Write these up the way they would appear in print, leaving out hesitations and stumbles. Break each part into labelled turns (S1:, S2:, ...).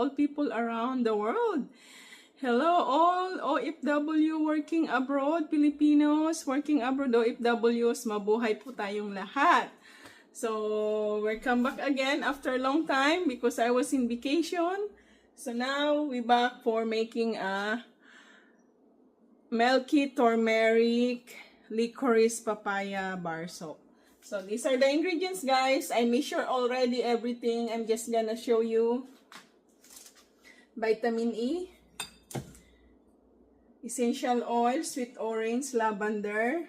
S1: all people around the world. Hello all OFW working abroad, Filipinos working abroad, OFWs, mabuhay po tayong lahat. So, welcome back again after a long time because I was in vacation. So now we back for making a milky turmeric licorice papaya bar soap. So these are the ingredients, guys. I measure already everything. I'm just gonna show you. Vitamin E, essential oil, sweet orange, lavender,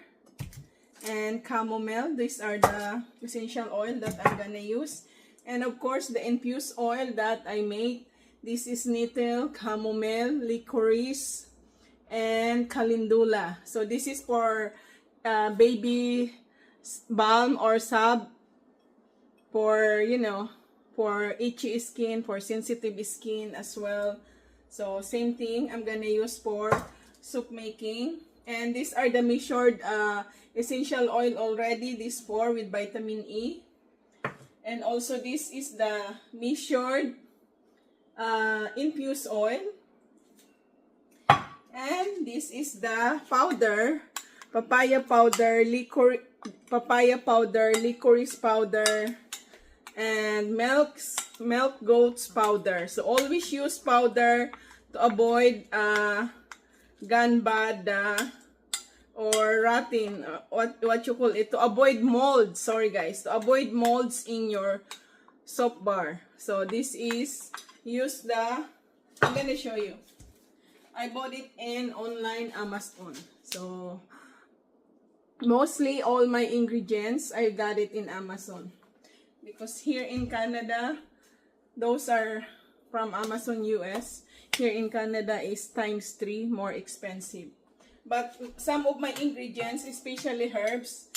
S1: and chamomile. These are the essential oil that I'm gonna use. And of course, the infused oil that I made. This is nettle, chamomile, licorice, and calendula. So this is for baby balm or salve for, you know, for itchy skin, for sensitive skin as well. So same thing I'm gonna use for soup making. And these are the measured essential oil already, this 4 with vitamin E. And also this is the measured infused oil. And this is the powder, papaya powder, licorice powder, and milk goat's powder. So always use powder to avoid ganbada or rotting, what you call it, to avoid mold. Sorry guys, to avoid molds in your soap bar. So this is, I'm gonna show you. I bought it in online Amazon. So mostly all my ingredients, I got it in Amazon. Because here in Canada, those are from Amazon US. Here in Canada is ×3 more expensive. But some of my ingredients, especially herbs,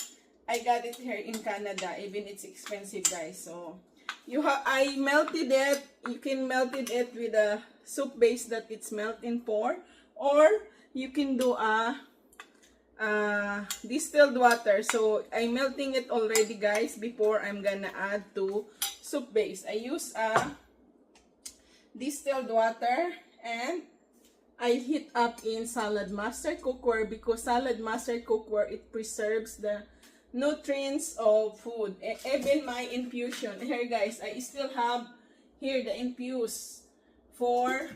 S1: I got it here in Canada. Even it's expensive, guys. So I melted it. You can melt it with a soup base that it's melting for, or you can do a distilled water. So I'm melting it already, guys, before I'm gonna add to soup base. I use a distilled water and I heat up in salad mustard cookware, because salad mustard cookware, it preserves the nutrients of food. Even my infusion here, guys, I still have here the infuse for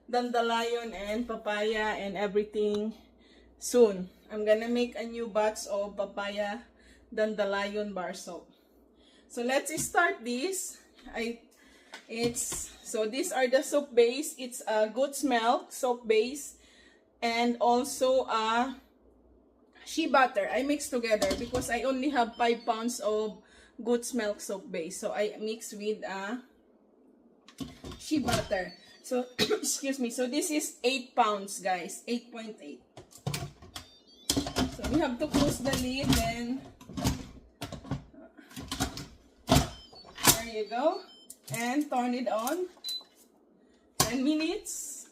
S1: dandelion and papaya and everything. Soon I'm gonna make a new batch of papaya dandelion bar soap. So let's start this. So these are the soap base. It's a goat's milk soap base and also a shea butter. I mix together because I only have 5 pounds of goat's milk soap base. So I mix with a shea butter. So excuse me. So this is 8 pounds, guys. 8.8. So we have to close the lid, then there you go, and turn it on. 10 minutes,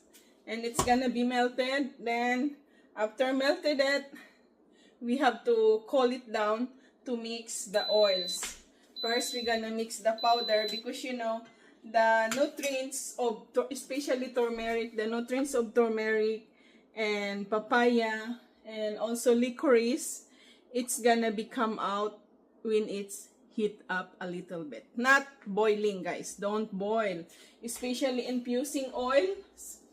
S1: and it's gonna be melted. Then after melted it, we have to cool it down to mix the oils. First, we're gonna mix the powder, because you know the nutrients of, especially turmeric, the nutrients of turmeric and papaya and also licorice, it's gonna be come out when it's heat up a little bit. Not boiling, guys. Don't boil. Especially infusing oils,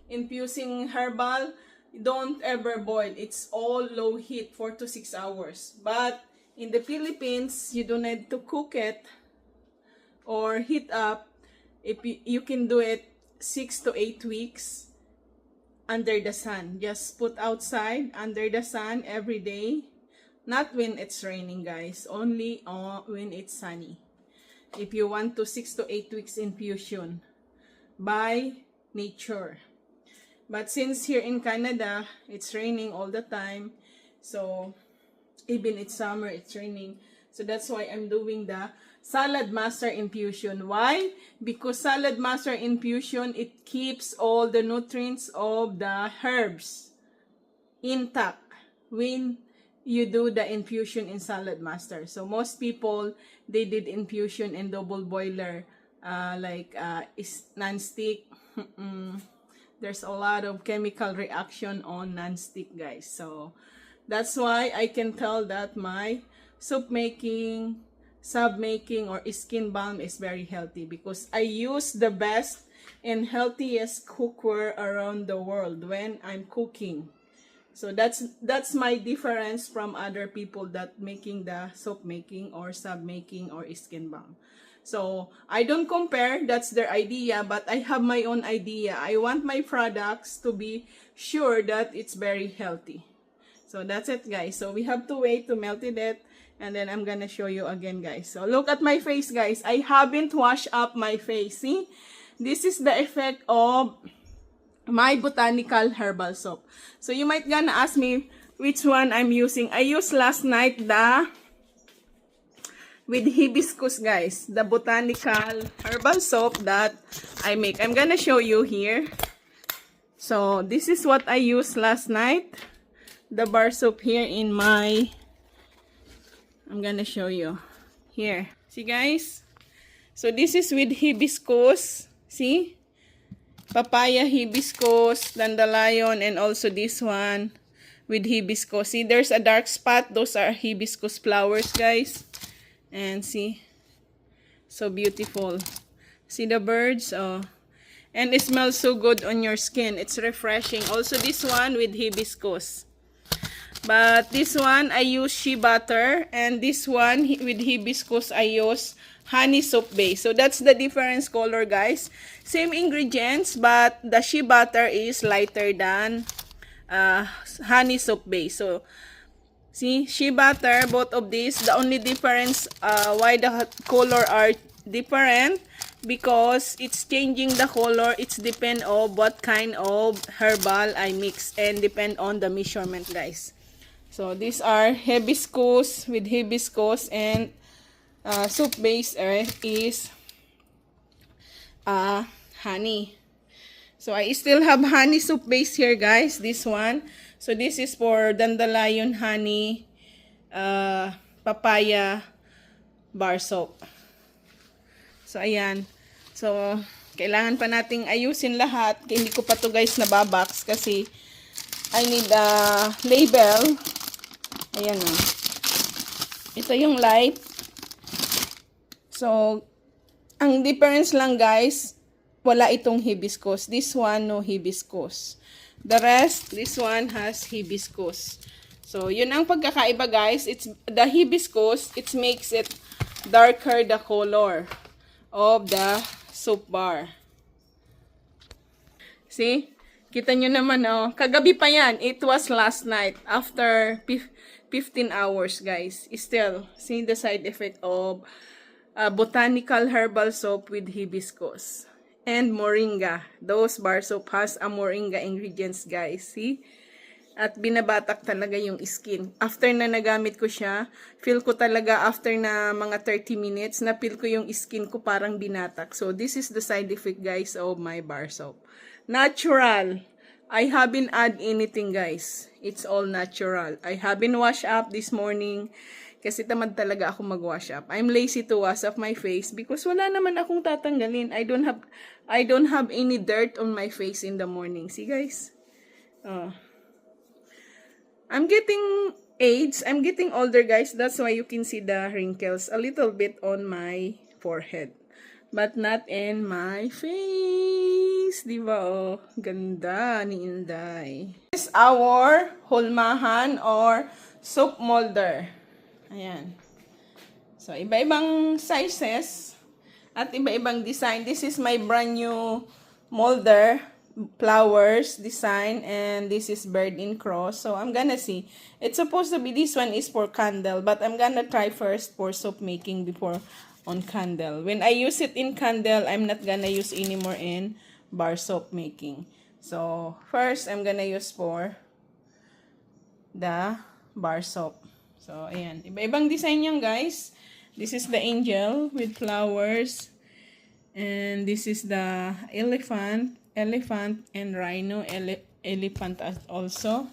S1: infusing herbal, don't ever boil. It's all low heat, 4 to 6 hours. But in the Philippines, you don't need to cook it or heat up. If you can do it 6 to 8 weeks under the sun. Just put outside under the sun every day. Not when it's raining, guys. Only when it's sunny. If you want to 6 to 8 weeks infusion by nature. But since here in Canada, it's raining all the time. So even it's summer, it's raining. So that's why I'm doing the salad master infusion. Why? Because salad master infusion, it keeps all the nutrients of the herbs intact when you do the infusion in salad master. So most people, they did infusion in double boiler is non-stick. There's a lot of chemical reaction on non-stick, guys. So that's why I can tell that my soup making, sub making, or skin balm is very healthy, because I use the best and healthiest cookware around the world when I'm cooking. So that's my difference from other people that making the soap making or sub making or skin balm. So I don't compare, that's their idea, but I have my own idea. I want my products to be sure that it's very healthy. So that's it, guys. So we have to wait to melt it, and then I'm gonna show you again, guys. So look at my face, guys. I haven't washed up my face. See? This is the effect of my botanical herbal soap. So you might gonna ask me which one I'm using. I used last night the with hibiscus, guys, the botanical herbal soap that I make. I'm gonna show you here. So this is what I used last night, the bar soap here in my, I'm gonna show you here. See, guys? So this is with hibiscus. See? Papaya, hibiscus, dandelion, and also this one with hibiscus. See, there's a dark spot. Those are hibiscus flowers, guys. And see, so beautiful. See the birds? Oh, and it smells so good on your skin. It's refreshing. Also this one with hibiscus. But this one I use shea butter, and this one with hibiscus I use honey soap base. So that's the difference color, guys. Same ingredients, but the shea butter is lighter than honey soap base. So see, shea butter, both of these, the only difference why the color are different, because it's changing the color. It's depend on what kind of herbal I mix and depend on the measurement, guys. So these are hibiscus with hibiscus, and soup base is honey. So I still have honey soup base here, guys, this one. So this is for dandelion, honey, papaya, bar soap. So ayan. So kailangan pa nating ayusin lahat. Hindi ko pa to, guys, nababox kasi I need a label. Ayan o. Ito yung light. So ang difference lang, guys, wala itong hibiscus. This one, no hibiscus. The rest, this one has hibiscus. So, yun ang pagkakaiba, guys. It's the hibiscus, it makes it darker the color of the soap bar. See? Kita nyo naman, oh. Kagabi pa yan. It was last night. After 15 hours, guys. Still, see the side effect of botanical herbal soap with hibiscus. And moringa. Those bar soap has a moringa ingredients, guys. See? At binabatak talaga yung skin. After na nagamit ko siya, feel ko talaga after na mga 30 minutes, na feel ko yung skin ko parang binatak. So, this is the side effect, guys, of my bar soap. Natural. I haven't add anything, guys. It's all natural. I haven't washed up this morning. Kasi tamad talaga ako mag-wash up. I'm lazy to wash up my face because wala naman akong tatanggalin. I don't have any dirt on my face in the morning. See, guys? I'm getting age. I'm getting older, guys. That's why you can see the wrinkles a little bit on my forehead. But not in my face. Diba, oh? Ganda ni Inday. This is our hulmahan or soap molder. Ayan. So, iba-ibang sizes at iba-ibang design. This is my brand new molder, flowers design, and this is bird in cross. So, I'm gonna see. It's supposed to be, this one is for candle, but I'm gonna try first for soap making before on candle. When I use it in candle, I'm not gonna use anymore in bar soap making. So, first, I'm gonna use for the bar soap. So, ayan. Iba-ibang design yan, guys. This is the angel with flowers. And this is the elephant, and rhino, elephant also.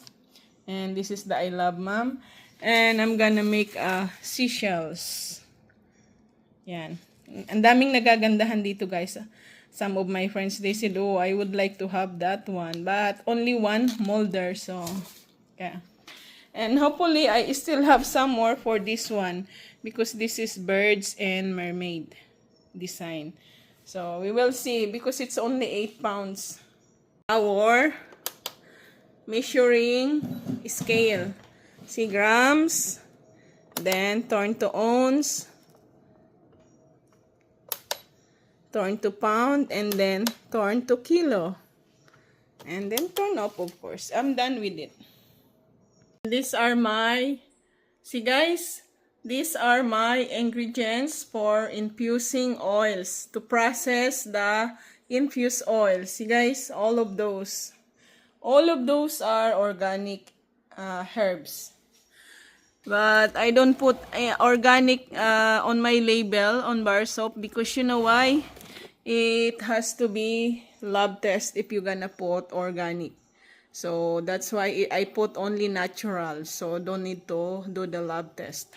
S1: And this is the I Love Mom. And I'm gonna make seashells. Yan. Ang daming nagagandahan dito, guys. Some of my friends, they said, oh, I would like to have that one. But only one molder, so, yeah. And hopefully, I still have some more for this one. Because this is birds and mermaid design. So, we will see. Because it's only 8 pounds. Our measuring scale. See, grams. Then, turn to ounce. Turn to pound, and then turn to kilo. And then turn up, of course. I'm done with it. These are my, see guys, these are my ingredients for infusing oils, to process the infused oil. See guys, all of those are organic herbs. But I don't put organic on my label on bar soap because you know why? It has to be lab test if you're gonna put organic. So that's why I put only natural. So don't need to do the lab test.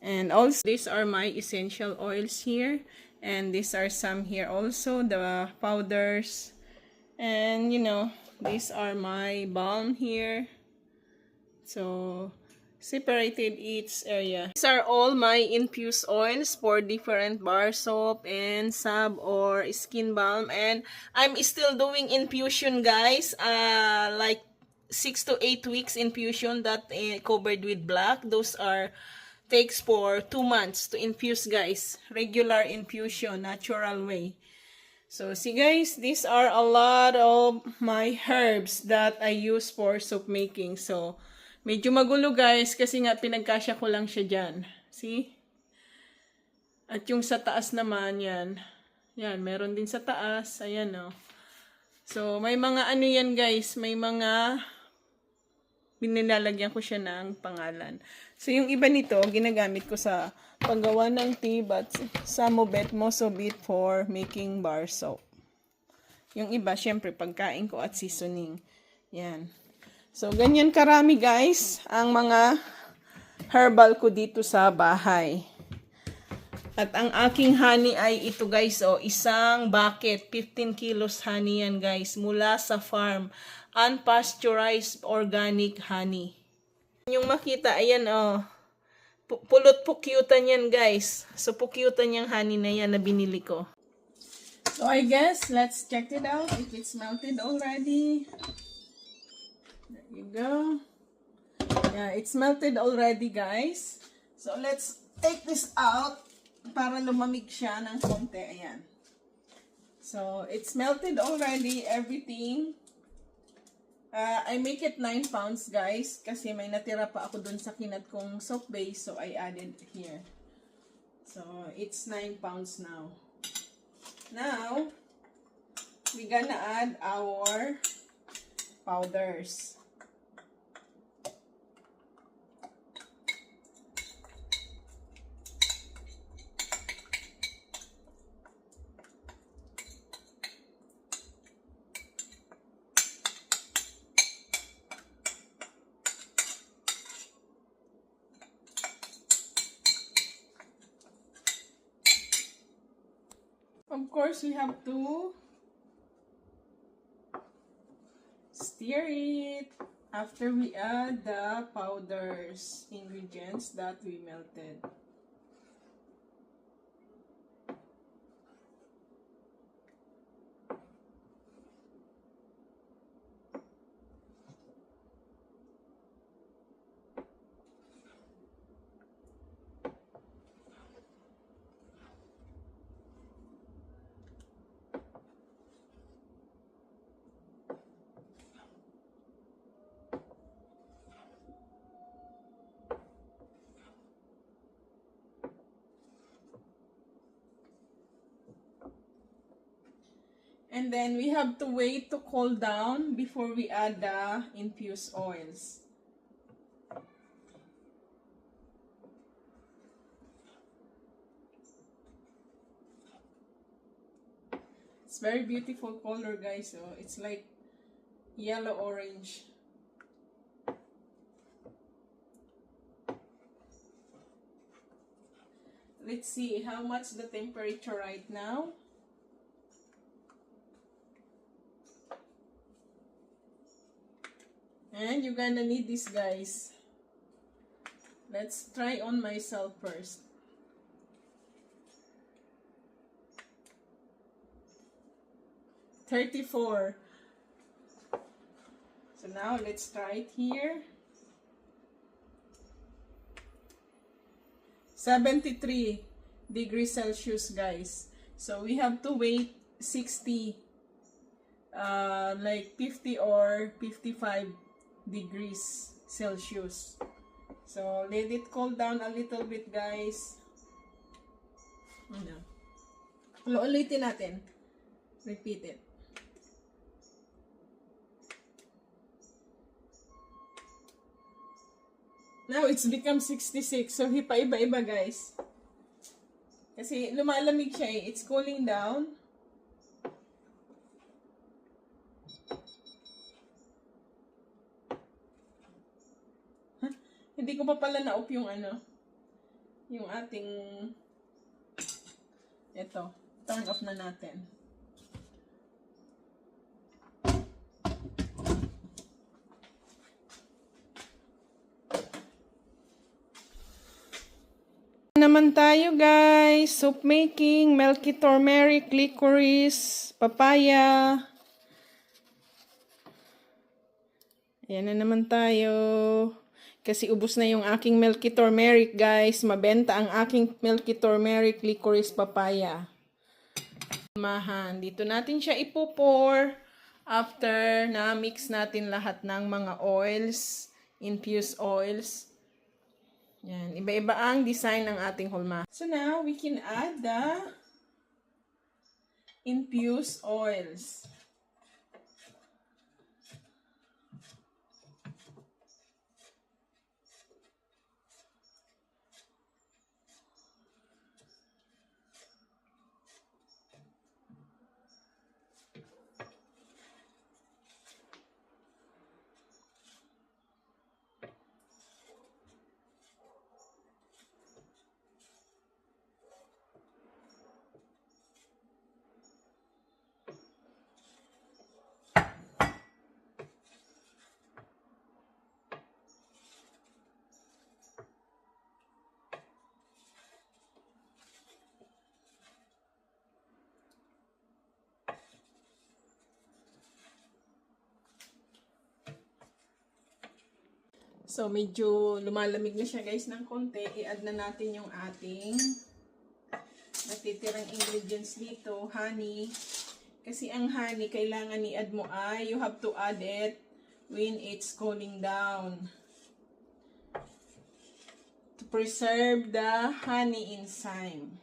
S1: And also these are my essential oils here. And these are some here also, the powders. And you know, these are my balm here. So, separated each area. These are all my infused oils for different bar soap and sab or skin balm. And I'm still doing infusion, guys. Like 6 to 8 weeks infusion that covered with black. Those are takes for 2 months to infuse, guys. Regular infusion, natural way. So, see guys, these are a lot of my herbs that I use for soap making. So, medyo magulo guys kasi nga pinagkasya ko lang siya dyan. See? At yung sa taas naman, yan. Yan, meron din sa taas. Ayan o. So, may mga ano yan guys. May mga binilalagyan ko siya ng pangalan. So, yung iba nito, ginagamit ko sa paggawa ng tea, but some of it, most of it for making bar soap. Yung iba, syempre, pagkain ko at seasoning. Yan. So, ganyan karami guys, ang mga herbal ko dito sa bahay. At ang aking honey ay ito guys, oh, isang bucket, 15 kilos honey yan guys, mula sa farm. Unpasteurized organic honey. Yung makita, ayan oh, pulot pukyutan yan guys. So, pukyutan yung honey na yan na binili ko. So, I guess, let's check it out if it's melted already. There you go. Yeah, it's melted already, guys. So, let's take this out para lumamig siya ng konti. Ayan. So, it's melted already, everything. I make it 9 pounds, guys, kasi may natira pa ako dun sa kinat kong soap base, so I added here. So, it's 9 pounds now. Now, we're gonna add our powders. Of course, we have to stir it after we add the powders, ingredients that we melted. And then we have to wait to cool down before we add the infused oils. It's very beautiful color, guys. So it's like yellow orange. let's see how much the temperature right now. And you're gonna need this, guys. Let's try on myself first. $34. So now let's try it here. 73 degrees Celsius, guys. So we have to wait 60, like 50 or 55 degrees Celsius. So let it cool down a little bit, guys. Ulitin natin. Repeat it. Now, it's become 66. So, hipa-iba-iba, guys. Kasi, lumalamig siya eh. It's cooling down. Huh? Hindi ko pa pala na-off yung yung ating, ito, turn off na natin. Naman tayo, guys. Soup making, milky turmeric, licorice, papaya. Ayan na naman tayo. Kasi ubos na yung aking milky turmeric, guys. Mabenta ang aking milky turmeric, licorice, papaya. Mahan. Dito natin siya ipupour after na mix natin lahat ng mga oils, infused oils. Yan, iba-iba ang design ng ating hulma. So now, we can add the infused oils. So, medyo lumalamig na siya, guys, ng konti. I-add na natin yung ating natitirang ingredients dito. Honey. Kasi ang honey, kailangan i-add mo ay, you have to add it when it's cooling down. To preserve the honey enzyme.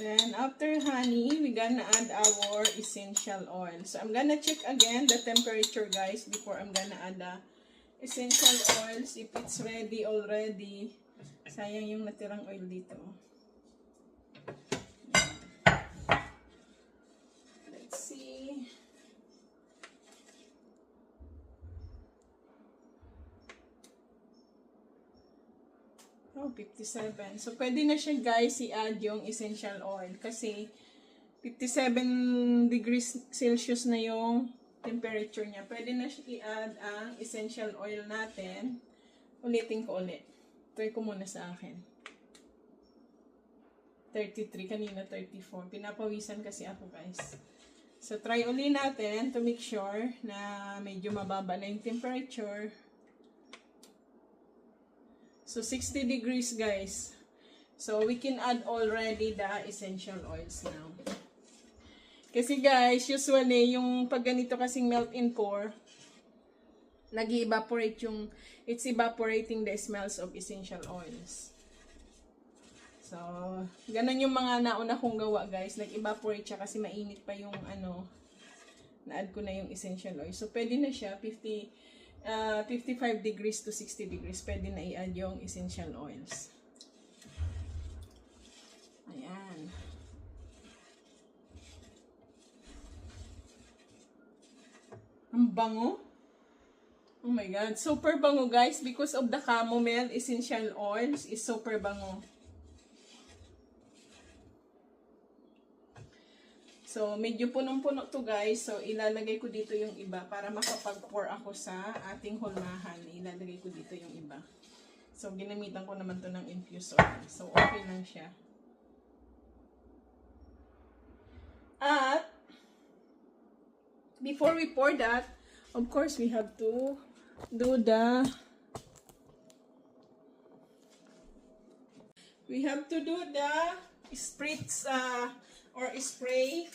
S1: Then, after honey, we're gonna add our essential oil. So, I'm gonna check again the temperature, guys, before I'm gonna add the essential oils. If it's ready already, sayang yung natirang oil dito. Let's see. Oh, 57. So, pwede na siya, guys, i-add yung essential oil. Kasi, 57 degrees Celsius na yung temperature niya. Pwede na siya i-add ang essential oil natin. Ulitin ko ulit. Try ko muna sa akin. 33. Kanina 34. Pinapawisan kasi ako, guys. So, try ulit natin to make sure na medyo mababa na yung temperature. So, 60 degrees, guys. So, we can add already the essential oils now. Kasi, guys, usually, yung pag ganito kasing melt and pour, nag-evaporate yung, it's evaporating the smells of essential oils. So, ganun yung mga nauna kong gawa, guys. Nag-evaporate siya kasi mainit pa yung, na-add ko na yung essential oil. So, pwede na siya, 55 degrees to 60 degrees, pwede na i-add yung essential oils. Ang bango. Oh my God. Super bango, guys. Because of the chamomile essential oils is super bango. So, medyo punong-puno to, guys. So, ilalagay ko dito yung iba para makapag-pour ako sa ating hulmahan. Ilalagay ko dito yung iba. So, ginamitan ko naman to ng infused oil. So, okay lang siya. At, before we pour that, of course, we have to do the spritz or spray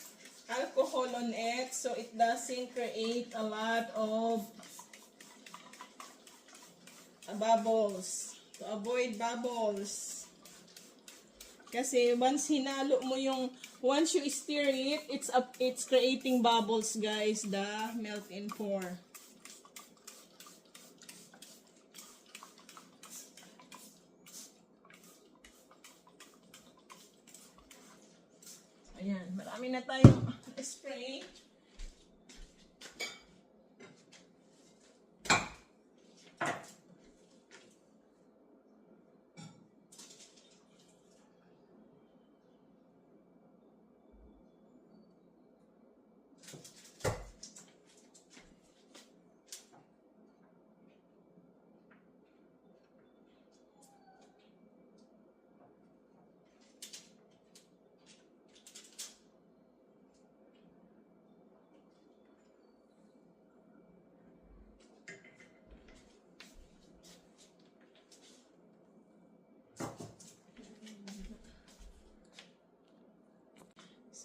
S1: alcohol on it so it doesn't create a lot of bubbles. To avoid bubbles. Kasi once you stir it, it's creating bubbles, guys, the melt and pour. Ayan, marami na tayong spray.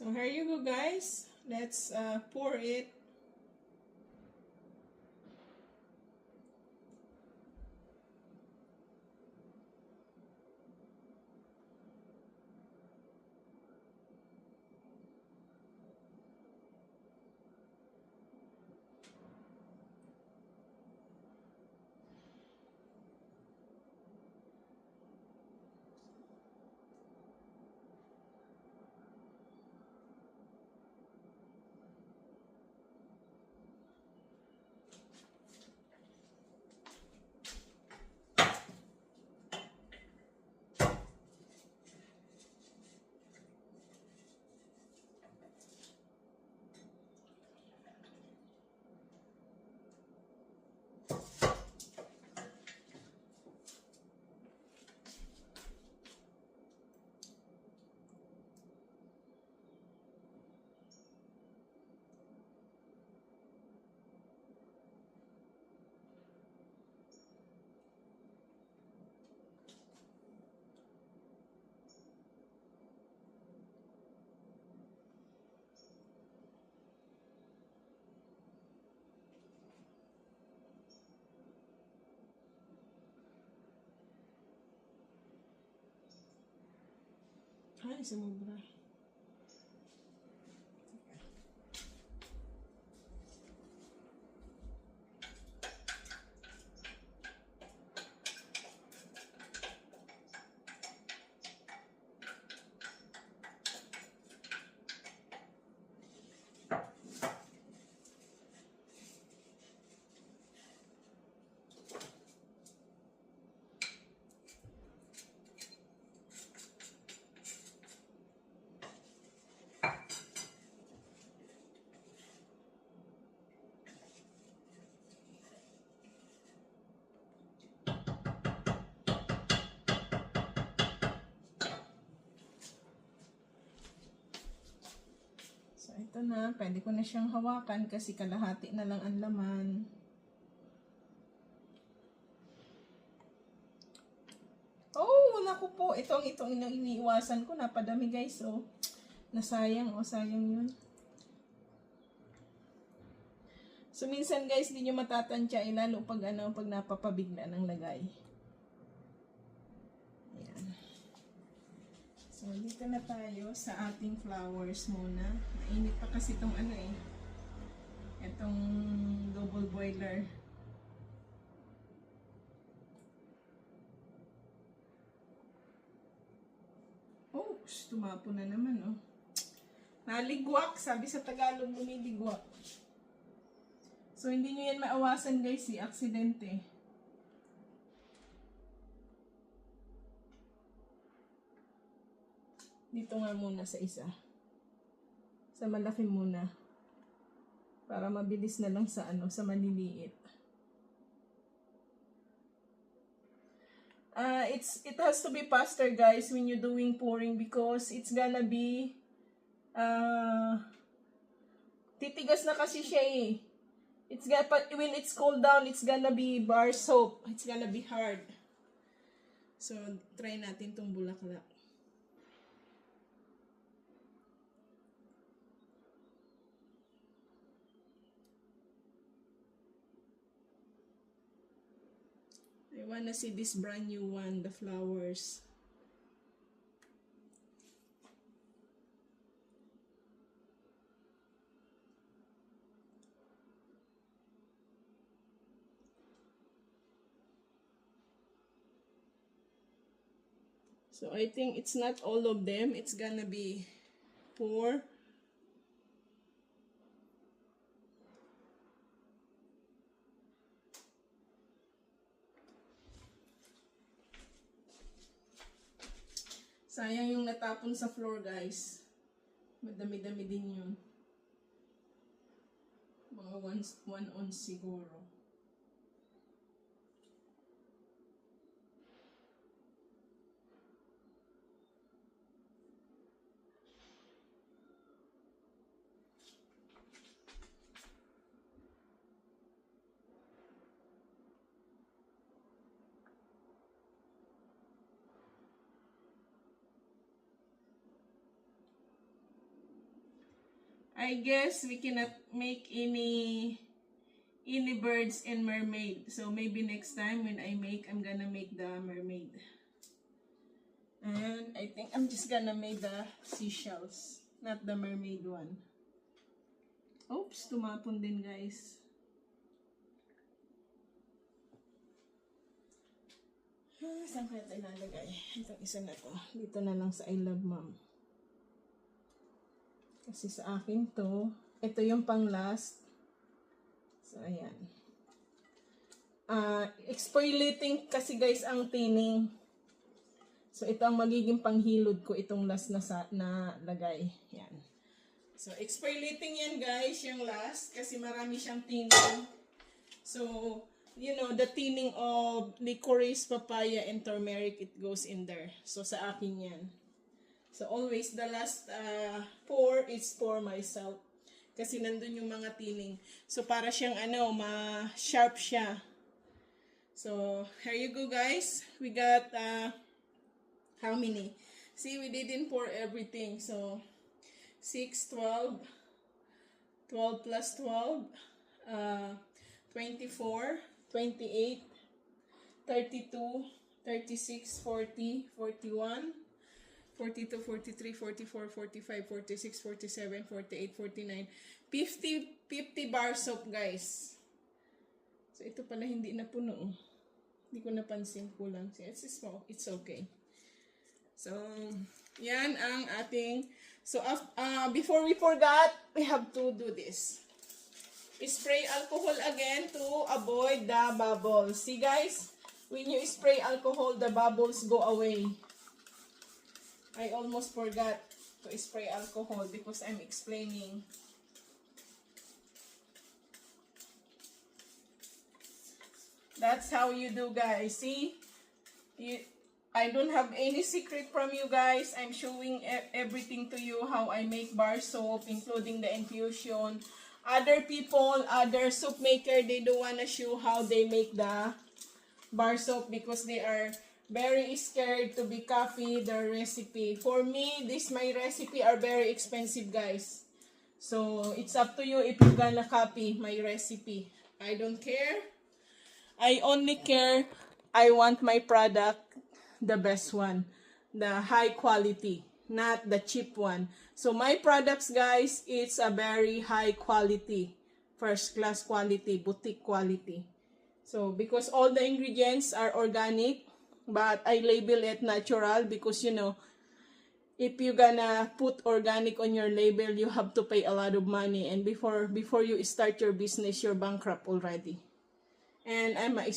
S1: So here you go, guys. Let's pour it. Ay, sumubra. So, ito na. Pwede ko na siyang hawakan kasi kalahati na lang ang laman. Oh, naku po. Ito ang iniiwasan ko. Napadami, guys. Oh, nasayang. Oh, sayang yun. So, minsan, guys, hindi nyo matatansya. Lalo pag napapabigla ng lagay. Ayan. So, dito na tayo sa ating flowers muna. Mainit pa kasi itong itong double boiler. Oh, tumapo na naman, oh. Naligwak, sabi sa Tagalog, lumiligwak. So, hindi nyo yan maawasan guys, si aksidente. Dito nga muna sa isa. Sa malaki muna. Para mabilis na lang sa sa maliliit. It has to be faster guys when you're doing pouring because it's gonna be titigas na kasi siya eh. When it's cooled down, it's gonna be bar soap. It's gonna be hard. So, try natin tong bulaklak. I wanna see this brand new one, the flowers. So I think it's not all of them. It's gonna be 4. Sayang yung natapon sa floor, guys. Madami-dami din yun. Mga 1 ounce siguro. I guess we cannot make any birds and mermaid. So maybe next time when I'm gonna make the mermaid. And I think I'm just gonna make the seashells, not the mermaid one. Oops, tumapon din guys. Saan kaya tayo nalagay? Itong isa na to. Dito na lang sa I Love Mom. Kasi sa akin to, ito yung pang last. So, ayan. Exfoliating kasi guys ang tining. So, ito ang magiging panghilod ko, itong last na lagay. Yan. So, exfoliating yan guys, yung last. Kasi marami siyang tining. So, you know, the tining of licorice, papaya, and turmeric, it goes in there. So, sa akin yan. So, always, the last pour is for myself. Kasi nandun yung mga tining. So, para siyang, ma-sharp siya. So, here you go, guys. We got, how many? See, we didn't pour everything. So, 6, 12, 12 plus 12, 24, 28, 32, 36, 40, 41, 42, 43, 44, 45, 46, 47, 48, 49, 50 bar soap, guys. So, ito pala hindi na puno. Hindi ko napansin, kulang siya. It's okay. So, yan ang ating... So, before we forgot, we have to do this. Spray alcohol again to avoid the bubbles. See, guys? When you spray alcohol, the bubbles go away. I almost forgot to spray alcohol because I'm explaining. That's how you do, guys. See? I don't have any secret from you guys. I'm showing everything to you, how I make bar soap, including the infusion. Other people, other soap maker, they don't want to show how they make the bar soap because they are very scared to be copy their recipe. For me, my recipe are very expensive, guys. So, it's up to you if you're gonna copy my recipe. I don't care. I only care, I want my product, the best one. The high quality, not the cheap one. So, my products, guys, it's a very high quality. First class quality, boutique quality. So, because all the ingredients are organic, but I label it natural because, you know, if you gonna put organic on your label, you have to pay a lot of money, and before you start your business, you're bankrupt already. And I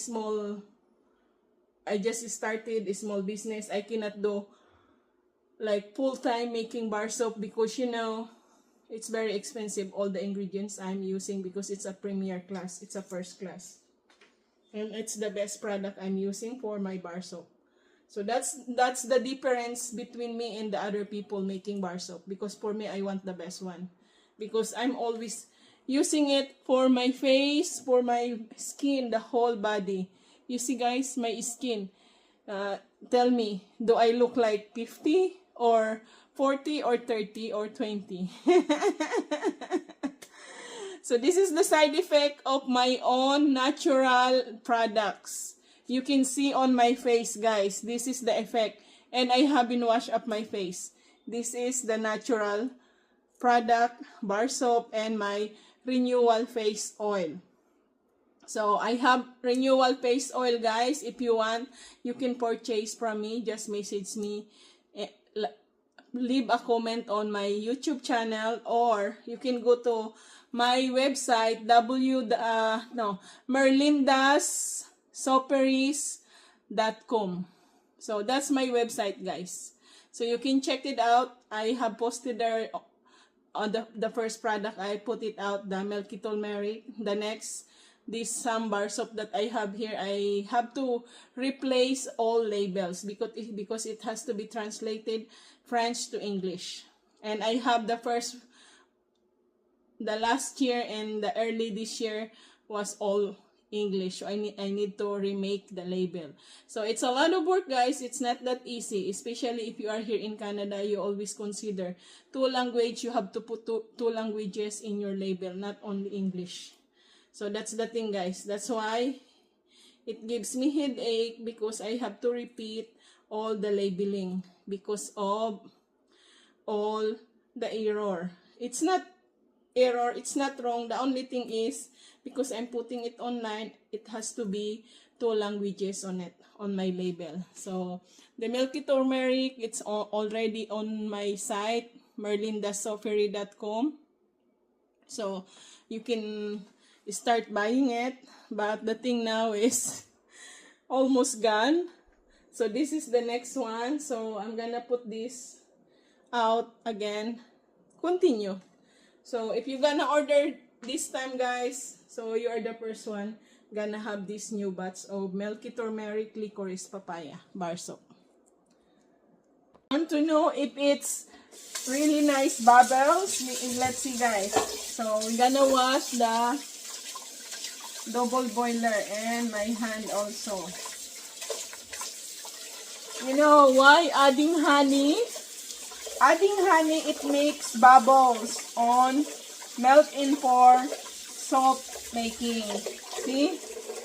S1: just started a small business. I cannot do like full-time making bar soap because it's very expensive, all the ingredients I'm using, because it's a premier class, it's a first class, and it's the best product I'm using for my bar soap. So that's the difference between me and the other people making bar soap, because for me, I want the best one, because I'm always using it for my face, for my skin, the whole body. You see guys, my skin, tell me, do I look like 50 or 40 or 30 or 20? So this is the side effect of my own natural products. You can see on my face, guys. This is the effect. And I haven't washed up my face. This is the natural product, bar soap, and my renewal face oil. So I have renewal face oil, guys. If you want, you can purchase from me. Just message me. Leave a comment on my YouTube channel, or you can go to my website, merlindassoperies.com. So that's my website, guys. So you can check it out. I have posted there on the first product. I put it out, the Milky Turmeric. The next, this some bar soap that I have here, I have to replace all labels because it has to be translated French to English. And I have the last year and the early this year was all English. So I need to remake the label. So it's a lot of work, guys. It's not that easy, especially if you are here in Canada. You always consider two language. You have to put two languages in your label, not only English. So that's the thing, guys. That's why it gives me headache, because I have to repeat all the labeling because of all the error. It's not error, it's not wrong. The only thing is, because I'm putting it online, it has to be two languages on it, on my label. So the Milky Turmeric, it's already on my site, merlindassoperies.com. So you can start buying it, but the thing now is almost gone. So this is the next one. So I'm gonna put this out again. Continue. So if you're gonna order this time, guys, so you are the first one gonna have this new batch of Milky Turmeric Licorice Papaya bar soap. Want to know if it's really nice bubbles? Let's see, guys. So we're gonna wash the double boiler and my hand also. You know why adding honey? Adding honey, it makes bubbles on melt-in for soap making. See?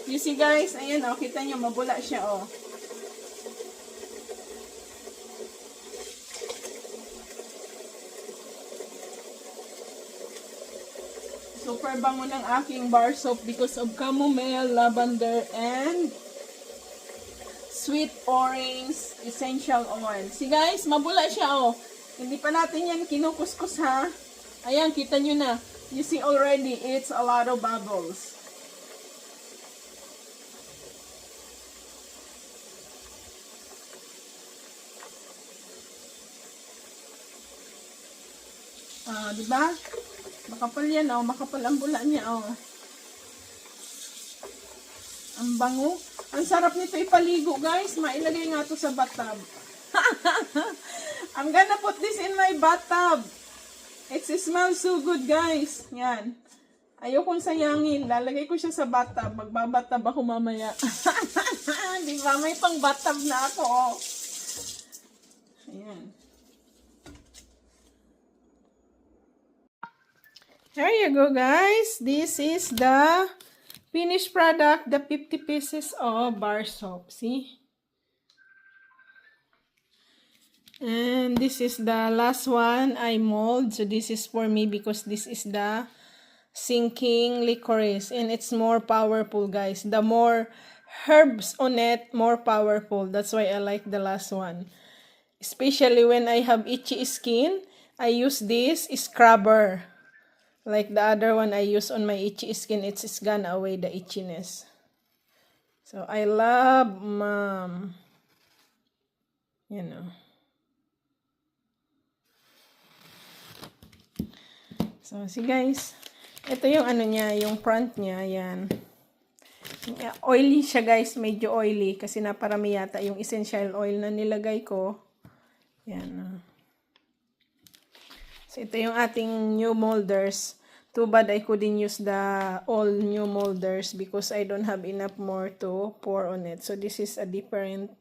S1: You see, guys? Ayan, oh. Kita nyo, mabula siya, oh. Super bango ng aking bar soap because of chamomile, lavender, and sweet orange essential oil. See, guys? Mabula siya, oh. Hindi pa natin yan kinukuskus, ha? Ayan, kita nyo na. You see already, it's a lot of bubbles. Diba? Makapal yan, oh. Makapal ang bula niya, oh. Ang bango. Ang sarap nito ipaligo, guys. Mailagay nga to sa bathtub. I'm gonna put this in my bathtub. It smells so good, guys. Yan. Ayokong sayangin. Lalagay ko siya sa bathtub. Magbabathtub ako mamaya. Diba? May pang bathtub na ako, oh. Ayan. There you go, guys. This is the finished product, the 50 pieces of bar soap. See? And this is the last one I mold. So this is for me because this is the sinking licorice. And it's more powerful, guys. The more herbs on it, more powerful. That's why I like the last one. Especially when I have itchy skin, I use this scrubber. Like the other one I use on my itchy skin, it's gone away the itchiness. So I love mom. You know. So see guys, ito yung ano niya, yung front niya, yan. Oily siya guys, medyo oily kasi naparami yata yung essential oil na nilagay ko. Yan. So ito yung ating new molders. Too bad I couldn't use the all new molders because I don't have enough more to pour on it. So this is a different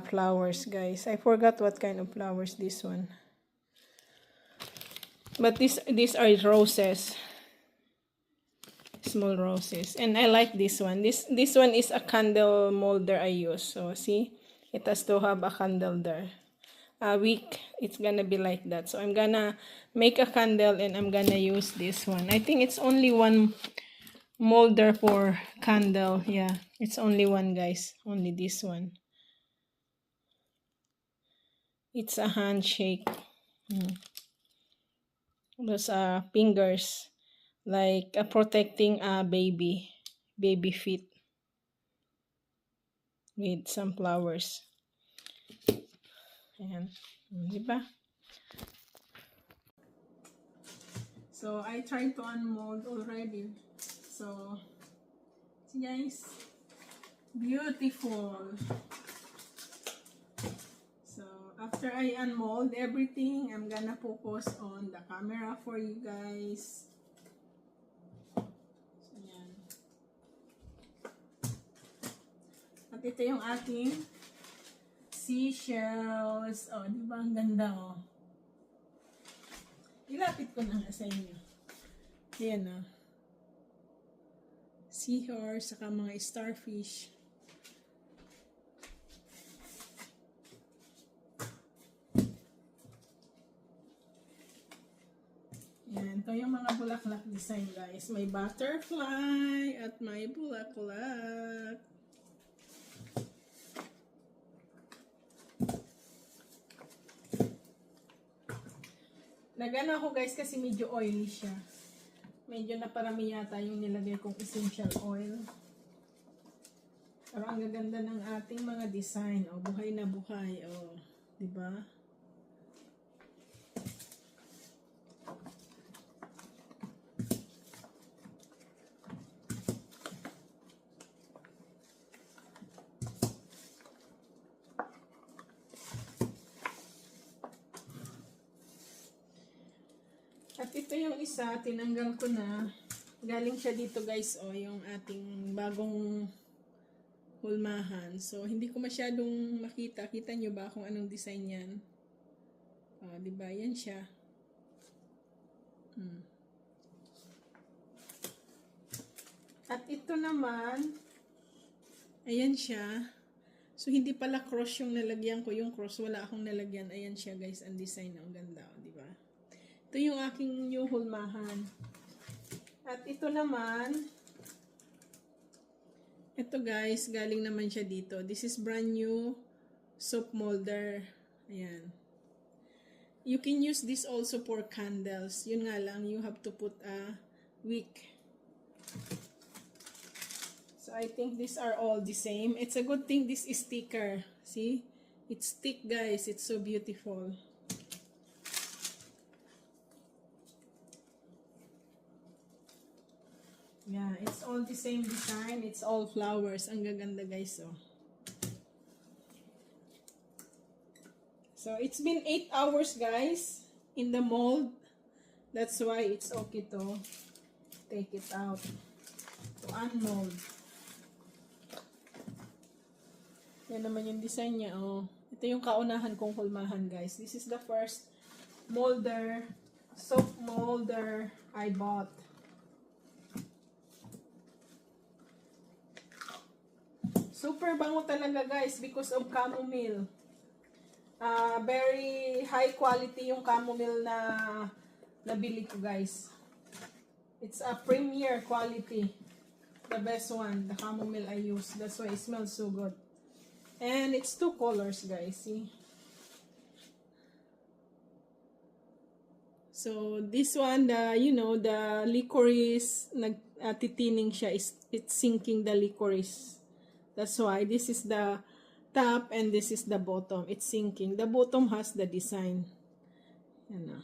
S1: flowers guys. I forgot what kind of flowers this one. But these are roses. Small roses. And I like this one. This one is a candle molder I use. So see, it has to have a candle there. A wick, it's gonna be like that. So I'm gonna make a candle and I'm gonna use this one. I think it's only one molder for candle. Yeah, it's only one guys. Only this one. It's a handshake. Those are fingers. Like protecting a baby feet with some flowers. Ayan. Diba? So, I tried to unmold already. So, see guys, beautiful. So, after I unmold everything, I'm gonna focus on the camera for you guys. So, yan. At ito yung ating seashells. Oh, di ba? Ang ganda, oh. Ilapit ko na sa inyo. Ayan, oh. Seahorse, saka mga starfish. Ayan, ito yung mga bulaklak design, guys. May butterfly at may bulaklak. Nagano ako guys kasi medyo oily siya. Medyo naparami yata yung nilagay kong essential oil. Pero ang gaganda ng ating mga design. O, buhay na buhay. O, diba? At ito yung isa, tinanggal ko na. Galing siya dito guys, o, yung ating bagong hulmahan. So, hindi ko masyadong makita. Kita nyo ba kung anong design yan? O, diba? Yan siya. At ito naman, ayan siya. So, hindi pala cross yung nalagyan ko. Yung cross, wala akong nalagyan. Ayan siya guys, ang design. Ang ganda, o, diba? Ito yung aking new hulmahan. At ito naman, ito guys, galing naman siya dito. This is brand new soap molder. Ayan. You can use this also for candles. Yun nga lang, you have to put a wick. So I think these are all the same. It's a good thing this is sticker. See? It's thick guys. It's so beautiful. Yeah, it's all the same design. It's all flowers. Ang gaganda guys, oh. So, it's been 8 hours guys in the mold. That's why it's okay to take it out. To unmold. Yan naman yung design niya, oh. Ito yung kaunahan kong hulmahan guys. This is the first molder, soap molder I bought. Super bango talaga guys because of chamomile. Very high quality yung chamomile na nabili ko guys. It's a premier quality. The best one, the chamomile I use. That's why it smells so good. And it's 2 colors guys, see? So this one, the the licorice titining siya, is it's sinking the licorice. That's why this is the top and this is the bottom. It's sinking. The bottom has the design. Yan na.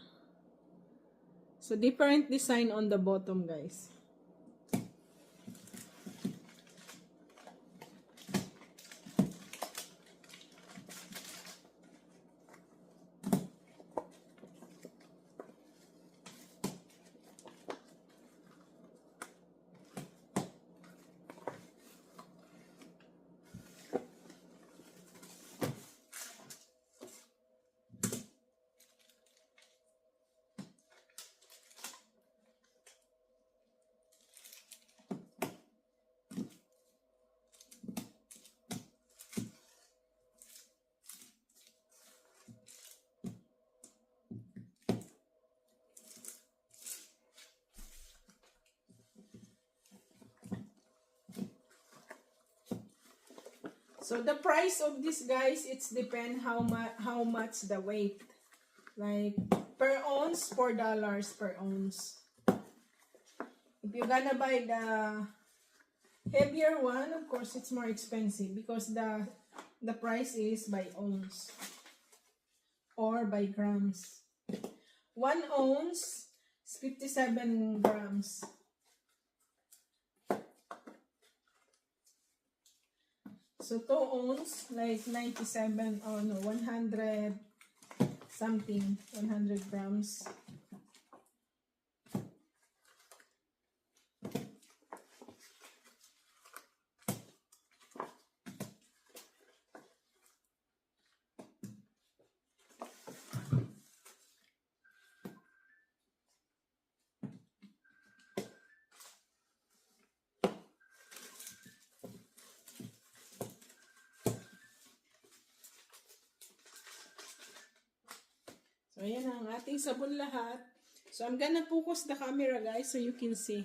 S1: So different design on the bottom, guys. So the price of this, guys, it's depend how much the weight. Like per ounce, $4 per ounce. If you're gonna buy the heavier one, of course it's more expensive because the price is by ounce or by grams. 1 ounce is 57 grams. So 2 ounce, like 97, oh no, 100 something, 100 grams. So, ayan ang ating sabon lahat. So, I'm gonna focus the camera, guys, so you can see.